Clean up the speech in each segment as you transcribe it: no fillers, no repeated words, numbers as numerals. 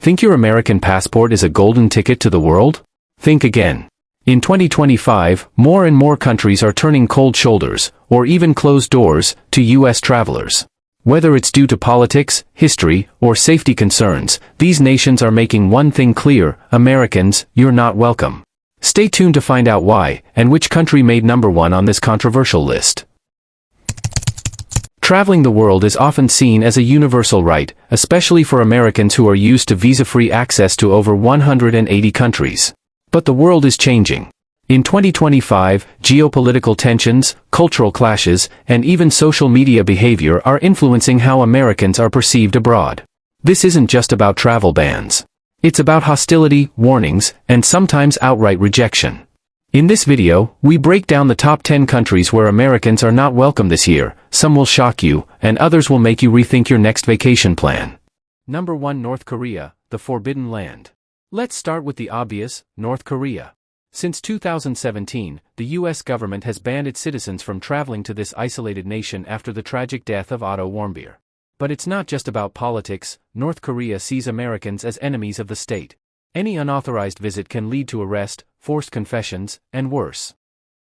Think your American passport is a golden ticket to the world? Think again. In 2025, more and more countries are turning cold shoulders, or even closed doors, to U.S. travelers. Whether it's due to politics, history, or safety concerns, these nations are making one thing clear: Americans, you're not welcome. Stay tuned to find out why, and which country made #1 on this controversial list. Traveling the world is often seen as a universal right, especially for Americans who are used to visa-free access to over 180 countries. But the world is changing. In 2025, geopolitical tensions, cultural clashes, and even social media behavior are influencing how Americans are perceived abroad. This isn't just about travel bans. It's about hostility, warnings, and sometimes outright rejection. In this video, we break down the top 10 countries where Americans are not welcome this year. Some will shock you, and others will make you rethink your next vacation plan. Number 1. North Korea, the forbidden land. Let's start with the obvious: North Korea. Since 2017, the U.S. government has banned its citizens from traveling to this isolated nation after the tragic death of Otto Warmbier. But it's not just about politics. North Korea sees Americans as enemies of the state. Any unauthorized visit can lead to arrest, forced confessions, and worse.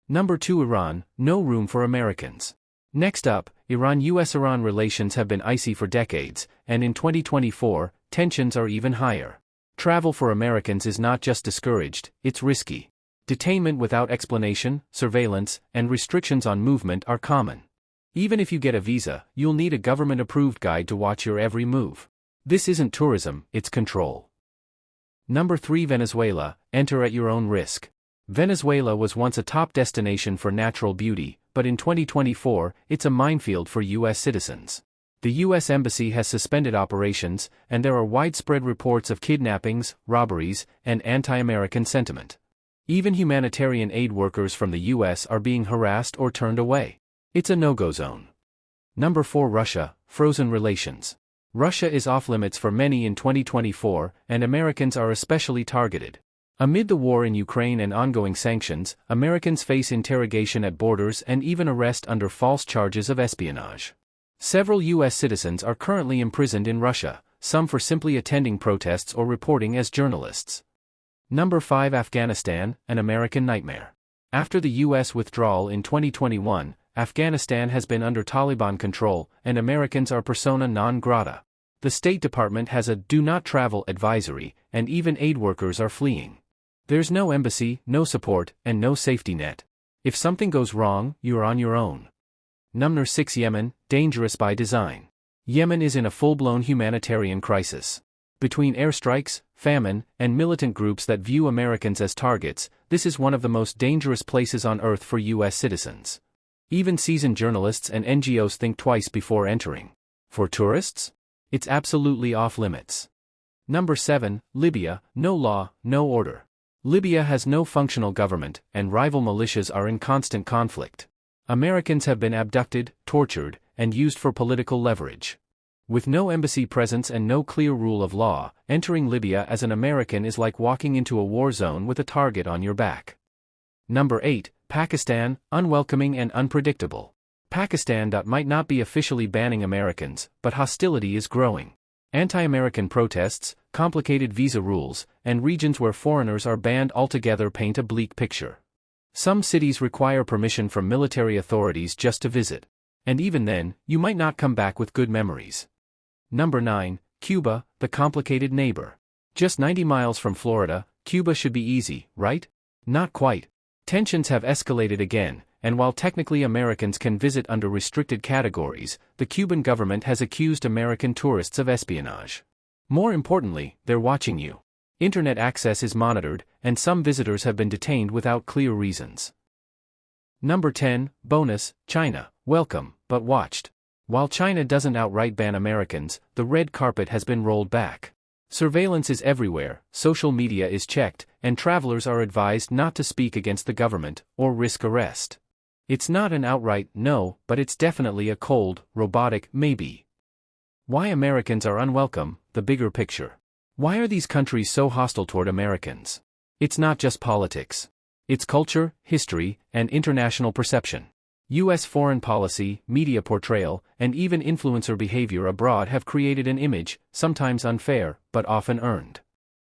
Number 2. Iran, no room for Americans. Next up, Iran. U.S.-Iran relations have been icy for decades, and in 2024, tensions are even higher. Travel for Americans is not just discouraged, it's risky. Detainment without explanation, surveillance, and restrictions on movement are common. Even if you get a visa, you'll need a government-approved guide to watch your every move. This isn't tourism, it's control. Number 3. Venezuela, enter at your own risk. Venezuela was once a top destination for natural beauty, but in 2024, it's a minefield for U.S. citizens. The U.S. Embassy has suspended operations, and there are widespread reports of kidnappings, robberies, and anti-American sentiment. Even humanitarian aid workers from the U.S. are being harassed or turned away. It's a no-go zone. Number 4. Russia, frozen relations. Russia is off-limits for many in 2024, and Americans are especially targeted. Amid the war in Ukraine and ongoing sanctions, Americans face interrogation at borders and even arrest under false charges of espionage. Several U.S. citizens are currently imprisoned in Russia, some for simply attending protests or reporting as journalists. Number 5. Afghanistan, an American nightmare. After the U.S. withdrawal in 2021, Afghanistan has been under Taliban control, and Americans are persona non grata. The State Department has a "do not travel" advisory, and even aid workers are fleeing. There's no embassy, no support, and no safety net. If something goes wrong, you're on your own. Number 6. Yemen, dangerous by design. Yemen is in a full-blown humanitarian crisis. Between airstrikes, famine, and militant groups that view Americans as targets, this is one of the most dangerous places on earth for U.S. citizens. Even seasoned journalists and NGOs think twice before entering. For tourists? It's absolutely off-limits. Number 7. Libya, no law, no order. Libya has no functional government, and rival militias are in constant conflict. Americans have been abducted, tortured, and used for political leverage. With no embassy presence and no clear rule of law, entering Libya as an American is like walking into a war zone with a target on your back. Number 8. Pakistan, unwelcoming and unpredictable. Pakistan might not be officially banning Americans, but hostility is growing. Anti-American protests, complicated visa rules, and regions where foreigners are banned altogether paint a bleak picture. Some cities require permission from military authorities just to visit. And even then, you might not come back with good memories. Number 9. Cuba, the complicated neighbor. Just 90 miles from Florida, Cuba should be easy, right? Not quite. Tensions have escalated again, and while technically Americans can visit under restricted categories, the Cuban government has accused American tourists of espionage. More importantly, they're watching you. Internet access is monitored, and some visitors have been detained without clear reasons. Number 10. Bonus, China, welcome, but watched. While China doesn't outright ban Americans, the red carpet has been rolled back. Surveillance is everywhere, social media is checked, and travelers are advised not to speak against the government, or risk arrest. It's not an outright no, but it's definitely a cold, robotic maybe. Why Americans are unwelcome, the bigger picture. Why are these countries so hostile toward Americans? It's not just politics. It's culture, history, and international perception. U.S. foreign policy, media portrayal, and even influencer behavior abroad have created an image, sometimes unfair, but often earned.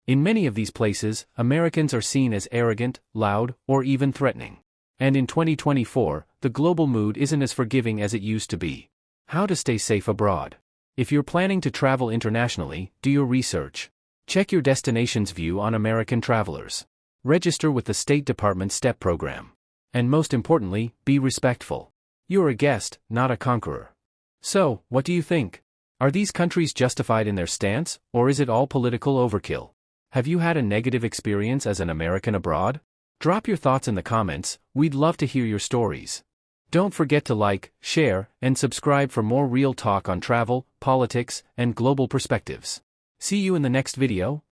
In many of these places, Americans are seen as arrogant, loud, or even threatening. And in 2024, the global mood isn't as forgiving as it used to be. How to stay safe abroad. If you're planning to travel internationally, do your research. Check your destination's view on American travelers. Register with the State Department's STEP program. And most importantly, be respectful. You're a guest, not a conqueror. So, what do you think? Are these countries justified in their stance, or is it all political overkill? Have you had a negative experience as an American abroad? Drop your thoughts in the comments, we'd love to hear your stories. Don't forget to like, share, and subscribe for more real talk on travel, politics, and global perspectives. See you in the next video.